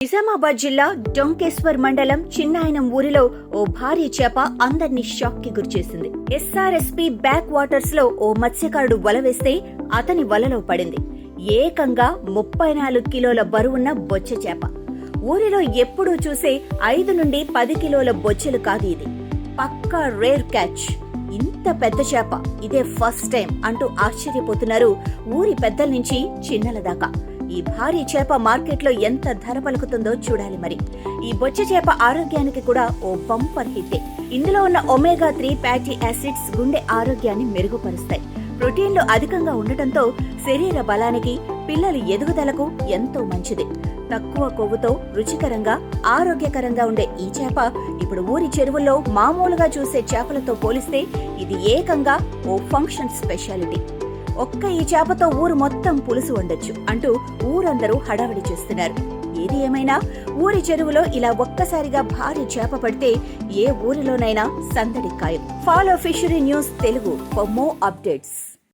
నిజామాబాద్ జిల్లా డొంకేశ్వర్ మండలం చిన్నాయనం ఊరిలో ఓ భారీ చేప అందర్నీ షాక్ కి గురిచేసింది. ఎస్ఆర్ఎస్పీ బ్యాక్ వాటర్స్ లో ఓ మత్స్యకారుడు వల వేస్తే అతని వలలో పడింది. ఏకంగా 34 కిలోల బరువున్న బొచ్చ చేప. ఊరిలో ఎప్పుడూ చూసే 5 నుండి 10 కిలోల బొచ్చెలు కాదు ఇది. పక్కా రేర్ క్యాచ్. ఇంత పెద్ద చేప ఇదే ఫస్ట్ టైం అంటూ ఆశ్చర్యపోతున్నారు ఊరి పెద్దల నుంచి చిన్నల దాకా. ఈ భారీ చేప మార్కెట్లో ఎంత ధర పలుకుతుందో చూడాలి మరి. ఈ బొచ్చ చేప ఆరోగ్యానికి కూడా ఓ బంపర్ హిట్టే. ఇందులో ఉన్న ఒమేగా-3 ఫ్యాటీ యాసిడ్స్ గుండె ఆరోగ్యాన్ని మెరుగుపరుస్తాయి. ప్రోటీన్లు అధికంగా ఉండటంతో శరీర బలానికి, పిల్లల ఎదుగుదలకు ఎంతో మంచిది. తక్కువ కొవ్వుతో రుచికరంగా, ఆరోగ్యకరంగా ఉండే ఈ చేప ఇప్పుడు ఊరి చెరువుల్లో మామూలుగా చూసే చేపలతో పోలిస్తే ఇది ఏకంగా ఓ ఫంక్షన్ స్పెషాలిటీ. ఒక్క ఈ చేపతో ఊరు మొత్తం పులుసు వండొచ్చు అంటూ ఊరందరూ హడావిడి చేస్తున్నారు. ఏది ఏమైనా ఊరి చెరువులో ఇలా ఒక్కసారిగా భారీ చేప పడితే ఏ ఊరిలోనైనా సందడి ఖాయం. Follow fishery news Telugu for more updates.